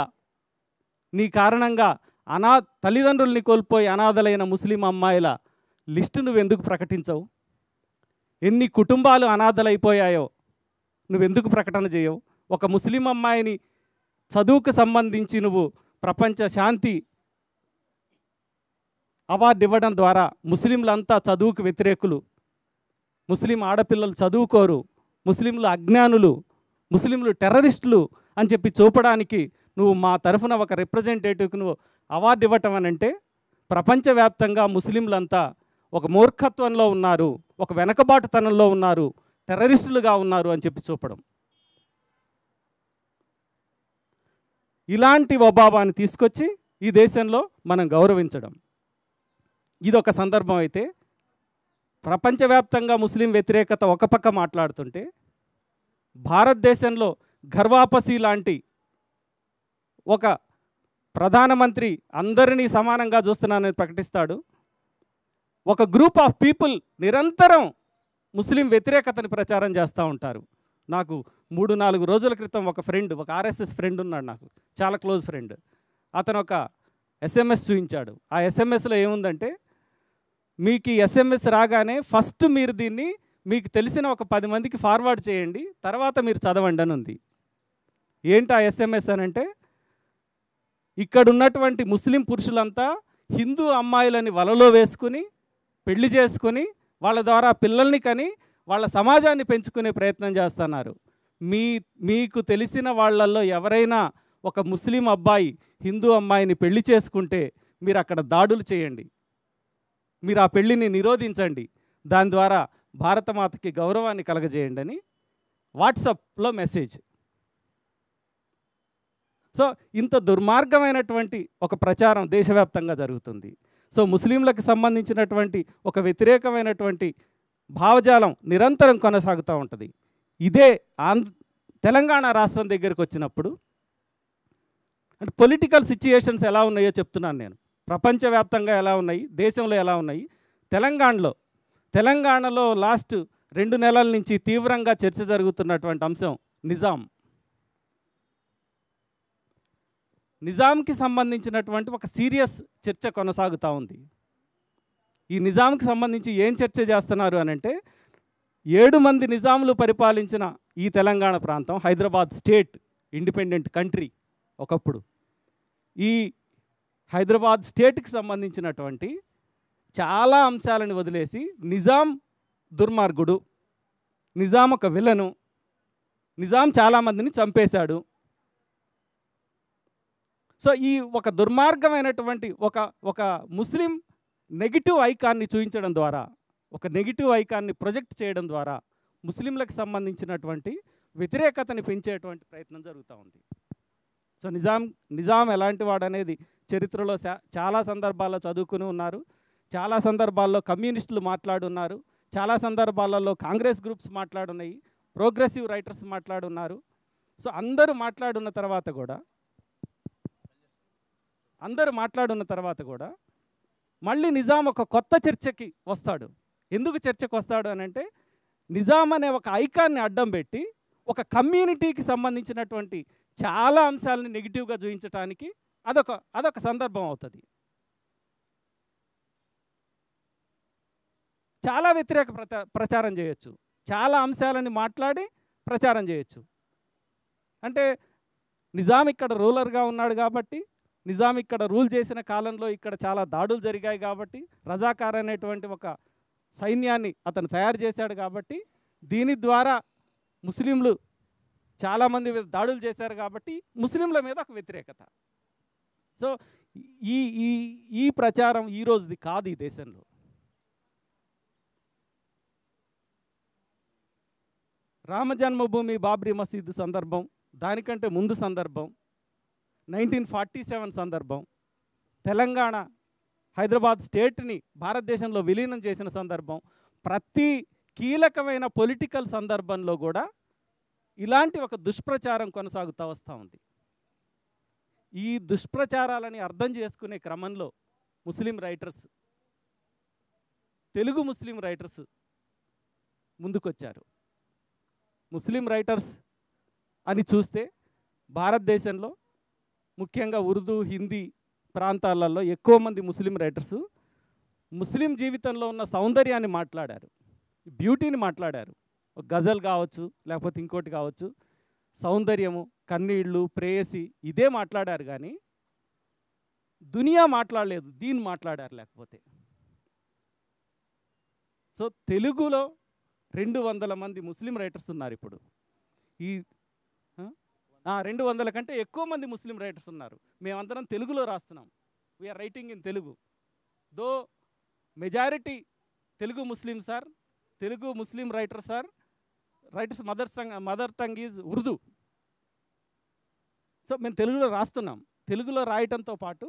నీ కారణంగా తల్లిదండ్రుల్ని కోల్పోయి అనాథలైన ముస్లిం అమ్మాయిల లిస్టు నువ్వెందుకు ప్రకటించవు? ఎన్ని కుటుంబాలు అనాథలైపోయాయో నువ్వెందుకు ప్రకటన చేయవు? ఒక ముస్లిం అమ్మాయిని చదువుకు సంబంధించి నువ్వు ప్రపంచ శాంతి అవార్డు ఇవ్వడం ద్వారా ముస్లింలంతా చదువుకు వ్యతిరేకులు, ముస్లిం ఆడపిల్లలు చదువుకోరు, ముస్లింలు అజ్ఞానులు, ముస్లింలు టెర్రరిస్టులు అని చెప్పి చూపడానికి నువ్వు మా తరఫున ఒక రిప్రజెంటేటివ్కి నువ్వు అవార్డు ఇవ్వటం అని అంటే ప్రపంచవ్యాప్తంగా ముస్లింలంతా ఒక మూర్ఖత్వంలో ఉన్నారు, ఒక వెనకబాటుతనంలో ఉన్నారు, టెర్రరిస్టులుగా ఉన్నారు అని చెప్పి చూపడం. ఇలాంటి ఒబామాని తీసుకొచ్చి ఈ దేశంలో మనం గౌరవించడం ఇదొక సందర్భం అయితే, ప్రపంచవ్యాప్తంగా ముస్లిం వ్యతిరేకత ఒక పక్క మాట్లాడుతుంటే భారతదేశంలో ఘర్వాపసి లాంటి ఒక ప్రధానమంత్రి అందరినీ సమానంగా చూస్తున్నానని ప్రకటిస్తాడు. ఒక గ్రూప్ ఆఫ్ పీపుల్ నిరంతరం ముస్లిం వ్యతిరేకతని ప్రచారం చేస్తూ ఉంటారు. నాకు 3-4 రోజుల క్రితం ఒక ఫ్రెండ్, ఒక ఆర్ఎస్ఎస్ ఫ్రెండ్ ఉన్నాడు, నాకు చాలా క్లోజ్ ఫ్రెండ్. అతను ఒక ఎస్ఎంఎస్ చూపించాడు. ఆ ఎస్ఎంఎస్లో ఏముందంటే, మీకు ఈ ఎస్ఎంఎస్ రాగానే ఫస్ట్ మీరు దీన్ని మీకు తెలిసిన ఒక 10 మందికి ఫార్వర్డ్ చేయండి, తర్వాత మీరు చదవండి అని ఉంది. ఏంటి ఆ ఎస్ఎంఎస్ అని అంటే, ఇక్కడ ఉన్నటువంటి ముస్లిం పురుషులంతా హిందూ అమ్మాయిలని వలలో వేసుకుని పెళ్లి చేసుకుని వాళ్ళ ద్వారా పిల్లల్ని కని వాళ్ళ సమాజాన్ని పెంచుకునే ప్రయత్నం చేస్తున్నారు. మీకు తెలిసిన వాళ్ళల్లో ఎవరైనా ఒక ముస్లిం అబ్బాయి హిందూ అమ్మాయిని పెళ్లి చేసుకుంటే మీరు అక్కడ దాడులు చేయండి, మీరు ఆ పెళ్లిని నిరోధించండి, దాని ద్వారా భారతమాతకి గౌరవాన్ని కలగజేయండి అని వాట్సాప్లో మెసేజ్. సో ఇంత దుర్మార్గమైనటువంటి ఒక ప్రచారం దేశవ్యాప్తంగా జరుగుతుంది. సో ముస్లింలకు సంబంధించినటువంటి ఒక వ్యతిరేకమైనటువంటి భావజాలం నిరంతరం కొనసాగుతూ ఉంటుంది. ఇదే తెలంగాణ రాష్ట్రం దగ్గరికి వచ్చినప్పుడు అంటే పొలిటికల్ సిచ్యుయేషన్స్ ఎలా ఉన్నాయో చెప్తున్నాను నేను. ప్రపంచవ్యాప్తంగా ఎలా ఉన్నాయి, దేశంలో ఎలా ఉన్నాయి, తెలంగాణలో లాస్ట్ 2 నెలల నుంచి తీవ్రంగా చర్చ జరుగుతున్నటువంటి అంశం నిజాంకి సంబంధించినటువంటి ఒక సీరియస్ చర్చ కొనసాగుతూ ఉంది. ఈ నిజాంకి సంబంధించి ఏం చర్చ చేస్తున్నారు అని అంటే, 7 మంది నిజాములు పరిపాలించిన ఈ తెలంగాణ ప్రాంతం, హైదరాబాద్ స్టేట్ ఇండిపెండెంట్ కంట్రీ ఒకప్పుడు, ఈ హైదరాబాద్ స్టేట్కి సంబంధించినటువంటి చాలా అంశాలను వదిలేసి నిజాం దుర్మార్గుడు, నిజాం ఒక విలను, నిజాం చాలామందిని చంపేశాడు. సో ఈ ఒక దుర్మార్గమైనటువంటి ఒక ముస్లిం నెగిటివ్ ఐకాన్ని చూపించడం ద్వారా, ఒక నెగిటివ్ ఐకాన్ని ప్రొజెక్ట్ చేయడం ద్వారా ముస్లింలకు సంబంధించినటువంటి వ్యతిరేకతని పెంచేటువంటి ప్రయత్నం జరుగుతూ ఉంది. సో నిజాం ఎలాంటి వాడు అనేది చరిత్రలో చాలా సందర్భాల్లో చదువుకుని ఉన్నారు, చాలా సందర్భాల్లో కమ్యూనిస్టులు మాట్లాడున్నారు, చాలా సందర్భాలలో కాంగ్రెస్ గ్రూప్స్ మాట్లాడున్నాయి, ప్రోగ్రెసివ్ రైటర్స్ మాట్లాడున్నారు. సో అందరూ మాట్లాడున్న తర్వాత కూడా మళ్ళీ నిజాం ఒక కొత్త చర్చకి వస్తాడు. ఎందుకు చర్చకు వస్తాడు అని అంటే, నిజాం అనే ఒక ఐకాన్ని అడ్డం పెట్టి ఒక కమ్యూనిటీకి సంబంధించినటువంటి చాలా అంశాలను నెగిటివ్గా చూపించడానికి అదొక సందర్భం అవుతుంది. చాలా వ్యతిరేక ప్రచారం చేయొచ్చు, చాలా అంశాలని మాట్లాడి ప్రచారం చేయొచ్చు. అంటే నిజాం ఇక్కడ రూలర్గా ఉన్నాడు కాబట్టి, నిజాం ఇక్కడ రూల్ చేసిన కాలంలో ఇక్కడ చాలా దాడులు జరిగాయి కాబట్టి, రజాకార్ అనేటువంటి ఒక సైన్యాన్ని అతను తయారు చేశాడు కాబట్టి, దీని ద్వారా ముస్లింలు చాలామంది మీద దాడులు చేశారు కాబట్టి ముస్లింల మీద ఒక వ్యతిరేకత. సో ఈ ఈ ఈ ప్రచారం ఈ రోజుది కాదు ఈ దేశంలో. రామ జన్మభూమి బాబ్రీ మసీదు సందర్భం, దానికంటే ముందు సందర్భం 1947 సందర్భం, తెలంగాణ హైదరాబాద్ స్టేట్ని భారతదేశంలో విలీనం చేసిన సందర్భం, ప్రతి కీలకమైన పొలిటికల్ సందర్భంలో కూడా ఇలాంటి ఒక దుష్ప్రచారం కొనసాగుతూ వస్తూ ఉంది. ఈ దుష్ప్రచారాలని అర్థం చేసుకునే క్రమంలో ముస్లిం రైటర్స్, తెలుగు ముస్లిం రైటర్స్ ముందుకొచ్చారు. ముస్లిం రైటర్స్ అని చూస్తే భారతదేశంలో ముఖ్యంగా ఉర్దూ, హిందీ ప్రాంతాలలో ఎక్కువ మంది ముస్లిం రైటర్సు ముస్లిం జీవితంలో ఉన్న సౌందర్యాన్ని మాట్లాడారు, బ్యూటీని మాట్లాడారు. ఒక గజల్ కావచ్చు, లేకపోతే ఇంకోటి కావచ్చు, సౌందర్యము, కన్నీళ్ళు, ప్రేయసి ఇదే మాట్లాడారు. కానీ దునియా మాట్లాడలేదు, దీన్ని మాట్లాడారు. లేకపోతే సో తెలుగులో 200 మంది ముస్లిం రైటర్స్ ఉన్నారు ఇప్పుడు. ఈ 200 కంటే ఎక్కువ మంది ముస్లిం రైటర్స్ ఉన్నారు. మేమందరం తెలుగులో రాస్తున్నాం. We are writing in Telugu. Though majority Telugu Muslims are, Telugu Muslim writers are writers mother tongue is Urdu. So మేము తెలుగులో రాస్తున్నాం. తెలుగులో రాయటంతో పాటు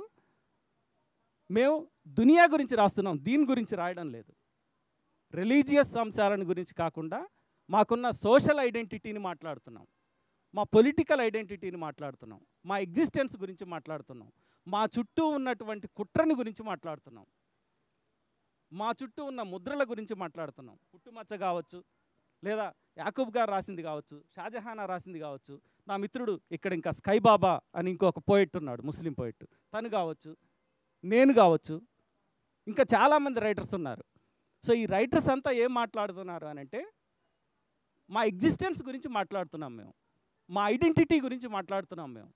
మేము దునియా గురించి రాస్తున్నాం, దీని గురించి రాయడం లేదు. రిలీజియస్ అంశాలను గురించి కాకుండా మాకున్న సోషల్ ఐడెంటిటీని మాట్లాడుతున్నాం, మా పొలిటికల్ ఐడెంటిటీని మాట్లాడుతున్నాం, మా ఎగ్జిస్టెన్స్ గురించి మాట్లాడుతున్నాం, మా చుట్టూ ఉన్నటువంటి కుట్రని గురించి మాట్లాడుతున్నాం, మా చుట్టూ ఉన్న ముద్రల గురించి మాట్లాడుతున్నాం. పుట్టుమచ్చ కావచ్చు, లేదా యాకూబ్ గారు రాసింది కావచ్చు, షాజహానా రాసింది కావచ్చు, నా మిత్రుడు ఇక్కడ ఇంకా స్కై బాబా అని ఇంకొక పోయిట్ ఉన్నాడు, ముస్లిం పోయిట్, తను కావచ్చు, నేను కావచ్చు, ఇంకా చాలామంది రైటర్స్ ఉన్నారు. సో ఈ రైటర్స్ అంతా ఏం మాట్లాడుతున్నారు అని అంటే మా ఎగ్జిస్టెన్స్ గురించి మాట్లాడుతున్నాం మేము, మా ఐడెంటిటీ గురించి మాట్లాడుతున్నాం మేము.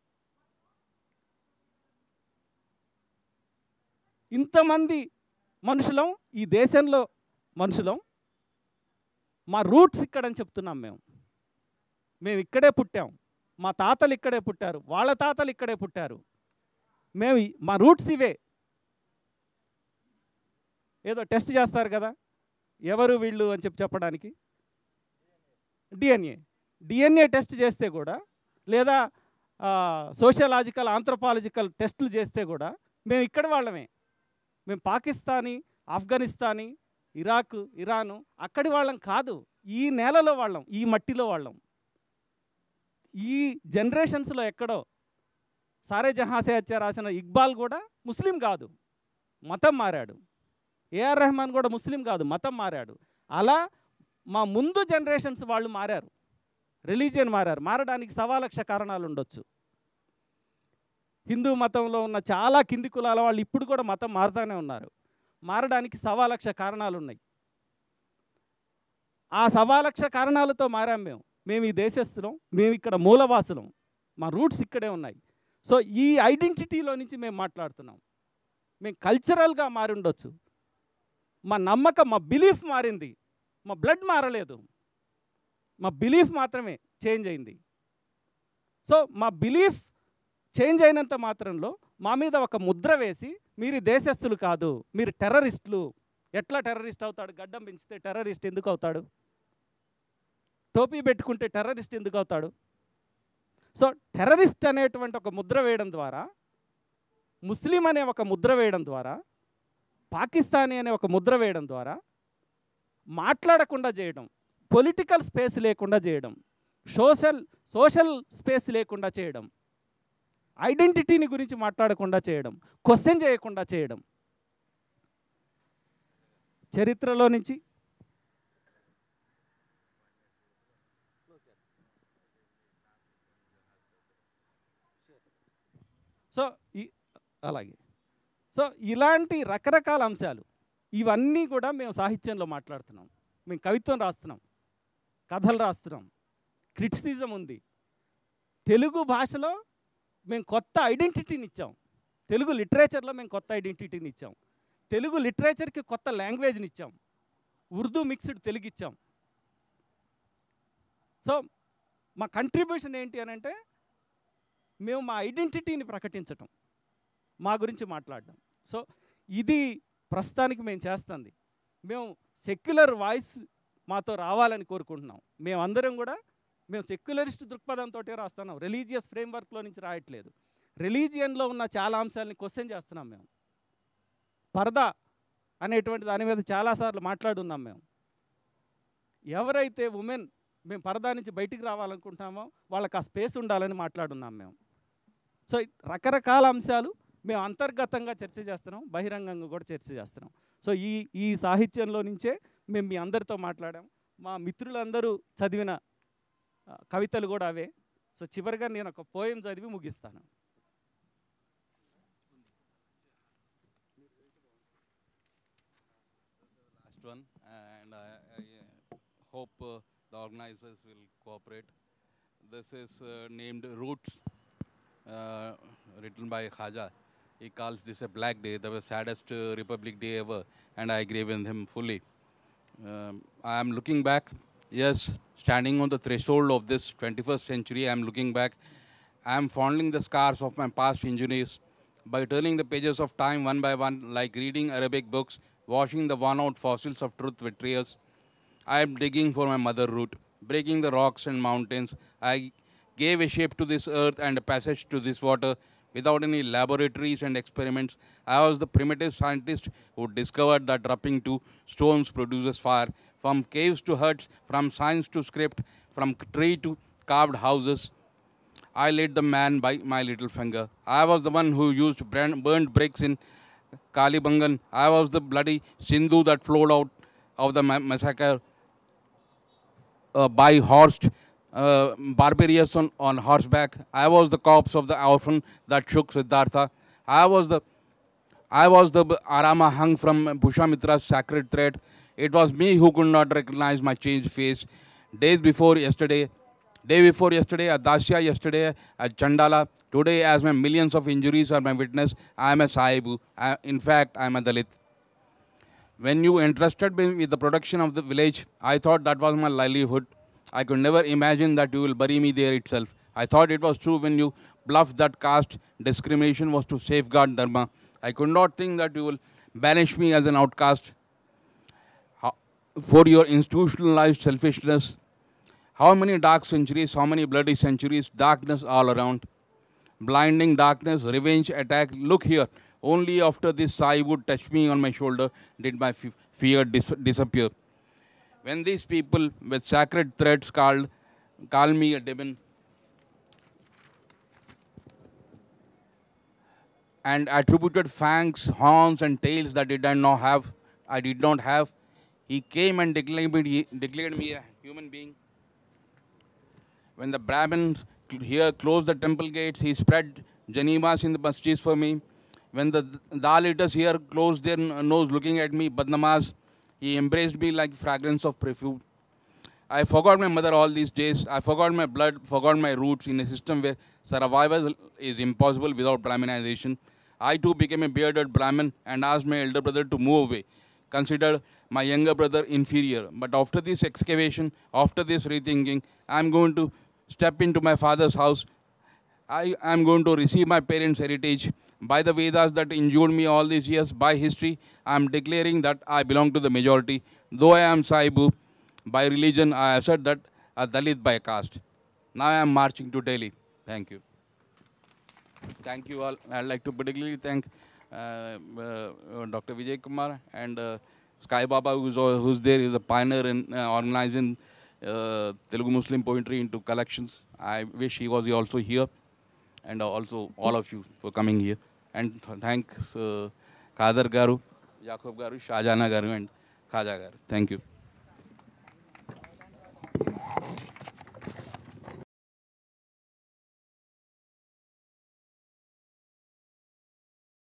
ఇంతమంది మనుషులం, ఈ దేశంలో మనుషులం, మా రూట్స్ ఇక్కడని చెప్తున్నాం మేము. మేము ఇక్కడే పుట్టాం, మా తాతలు ఇక్కడే పుట్టారు, వాళ్ళ తాతలు ఇక్కడే పుట్టారు, మేము మా రూట్స్ ఇవే. ఏదో టెస్ట్ చేస్తారు కదా ఎవరు వీళ్ళు అని చెప్పడానికి, డిఎన్ఏ టెస్ట్ చేస్తే కూడా, లేదా సోషలాజికల్ ఆంథ్రోపాలజికల్ టెస్టులు చేస్తే కూడా మేము ఇక్కడ వాళ్ళమే. మేము పాకిస్తానీ, ఆఫ్ఘనిస్తానీ, ఇరాక్, ఇరాను అక్కడి వాళ్ళం కాదు, ఈ నేలలో వాళ్ళం, ఈ మట్టిలో వాళ్ళం. ఈ జనరేషన్స్లో ఎక్కడో సారే జహాసే అచ్చా రాసిన ఇక్బాల్ కూడా ముస్లిం కాదు, మతం మారాడు. ఏఆర్ రెహమాన్ కూడా ముస్లిం కాదు, మతం మారాడు. అలా మా ముందు జనరేషన్స్ వాళ్ళు మారారు, రిలీజియన్ మారారు. మారడానికి 1,00,000 కారణాలు ఉండొచ్చు. హిందూ మతంలో ఉన్న చాలా కింది కులాల వాళ్ళు ఇప్పుడు కూడా మతం మారుతూనే ఉన్నారు. మారడానికి 1,00,000 కారణాలు ఉన్నాయి. ఆ 1,00,000 కారణాలతో మారాం మేము. మేము ఈ దేశస్థులం, మేము ఇక్కడ మూలవాసులం, మా రూట్స్ ఇక్కడే ఉన్నాయి. సో ఈ ఐడెంటిటీలో నుంచి మేము మాట్లాడుతున్నాం. మేము కల్చరల్గా మారి ఉండొచ్చు, మా నమ్మకం, మా బిలీఫ్ మారింది, మా బ్లడ్ మారలేదు, మా బిలీఫ్ మాత్రమే చేంజ్ అయింది. సో మా బిలీఫ్ చేంజ్ అయినంత మాత్రంలో మా మీద ఒక ముద్ర వేసి మీరు దేశస్థులు కాదు, మీరు టెర్రరిస్టులు. ఎట్లా టెర్రరిస్ట్ అవుతాడు? గడ్డం పెంచితే టెర్రరిస్ట్ ఎందుకు అవుతాడు? టోపీ పెట్టుకుంటే టెర్రరిస్ట్ ఎందుకు అవుతాడు? సో టెర్రరిస్ట్ అనేటువంటి ఒక ముద్ర వేయడం ద్వారా, ముస్లిం అనే ఒక ముద్ర వేయడం ద్వారా, పాకిస్తానీ అనే ఒక ముద్ర వేయడం ద్వారా మాట్లాడకుండా చేయడం, పొలిటికల్ స్పేస్ లేకుండా చేయడం, సోషల్ స్పేస్ లేకుండా చేయడం, ఐడెంటిటీని గురించి మాట్లాడకుండా చేయడం, క్వశ్చన్ చేయకుండా చేయడం. చరిత్రలో నుంచి సో అలాగే సో ఇలాంటి రకరకాల అంశాలు ఇవన్నీ కూడా మేము సాహిత్యంలో మాట్లాడుతున్నాం. మేము కవిత్వం రాస్తున్నాం, కథలు రాస్తున్నాం, క్రిటిసిజం ఉంది. తెలుగు భాషలో మేము కొత్త ఐడెంటిటీని ఇచ్చాం. తెలుగు లిటరేచర్లో మేము కొత్త ఐడెంటిటీని ఇచ్చాం. తెలుగు లిటరేచర్కి కొత్త లాంగ్వేజ్ని ఇచ్చాం. ఉర్దూ మిక్స్డ్ తెలుగు ఇచ్చాం. సో మా కంట్రిబ్యూషన్ ఏంటి అని అంటే మేము మా ఐడెంటిటీని ప్రకటించటం, మా గురించి మాట్లాడడం. సో ఇది ప్రస్తుతానికి మేము చేస్తుంది. మేము సెక్యులర్ వాయిస్ మాతో రావాలని కోరుకుంటున్నాం. మేమందరం కూడా మేము సెక్యులరిస్ట్ దృక్పథంతో రాస్తున్నాం, రిలీజియస్ ఫ్రేమ్వర్క్లో నుంచి రాయట్లేదు. రిలీజియన్లో ఉన్న చాలా అంశాలని క్వశ్చన్ చేస్తున్నాం. మేము పరదా అనేటువంటి దాని మీద చాలాసార్లు మాట్లాడున్నాం. మేము ఎవరైతే ఉమెన్ మేము పరదా నుంచి బయటికి రావాలనుకుంటున్నామో వాళ్ళకి ఆ స్పేస్ ఉండాలని మాట్లాడున్నాం మేము. సో రకరకాల అంశాలు మేము అంతర్గతంగా చర్చ చేస్తున్నాం, బహిరంగంగా కూడా చర్చ చేస్తున్నాం. సో ఈ సాహిత్యంలో నుంచే మేము మీ అందరితో మాట్లాడాం. మా మిత్రులందరూ చదివిన కవితలు కూడా అవే. సో చివరిగా నేను ఒక పోయం చదివి ముగిస్తాను. Last one, and I hope the organizers will cooperate. This is named Roots, written by Khaja. He calls this a black day, the saddest Republic Day ever, and I agree with him fully. I am looking back, yes, standing on the threshold of this 21st century, I am looking back. I am fondling the scars of my past injuries by turning the pages of time one by one, like reading Arabic books, washing the worn-out fossils of truth with tears. I am digging for my mother root, breaking the rocks and mountains. I gave a shape to this earth and a passage to this water without any laboratories and experiments. I was the primitive scientist who discovered that rubbing two stones produces fire. From caves to huts, from science to script, from tree to carved houses, I led the man by my little finger. I was the one who used burned bricks in Kalibangan. I was the bloody Sindhu that flowed out of the massacre by horsed barbarians on horseback. I was the corpse of the orphan that shook Siddhartha. I was the Arama hung from Pushamitra's sacred thread. It was me who could not recognize my changed face. Day before yesterday, a Dasya, yesterday a Chandala. Today, as my millions of injuries are my witness, I am a Sahibu. In fact, I am a Dalit. When you entrusted me with the production of the village, I thought that was my livelihood. I could never imagine that you will bury me there itself. I thought it was true when you bluffed that caste discrimination was to safeguard Dharma. I could not think that you will banish me as an outcast for your institutionalized selfishness. How many dark centuries, how many bloody centuries, darkness all around. Blinding darkness, revenge, attack. Look here, only after this Sai would touch me on my shoulder did my fear disappear. When these people with sacred threads call me a demon and attributed fangs, horns and tails that I did not have, he came and declared me a human being. When the Brahmins here closed the temple gates, he spread Janimas in the masjids for me. When the Dalitas here closed their nose looking at me, Badnamas, he embraced me like fragrance of perfume. I forgot my mother all these days. I forgot my blood, forgot my roots in a system where survival is impossible without Brahminization. I too became a bearded Brahmin and asked my elder brother to move away, considered my younger brother inferior. But after this excavation, after this rethinking, I am going to step into my father's house. I am going to receive my parents' heritage. By the Vedas that endured me all these years, by history, I am declaring that I belong to the majority. Though I am Saibu, by religion, I assert that a Dalit by caste. Now I am marching to Delhi. Thank you. Thank you all. I'd like to particularly thank Dr. Vijay Kumar and Sky Baba, who's there, is a pioneer in organizing Telugu Muslim poetry into collections. I wish he was also here, and also all of you for coming here. And thanks Kader Garu, Jacob Garu, Shahjana Garu, and Khaja Garu. Thank you.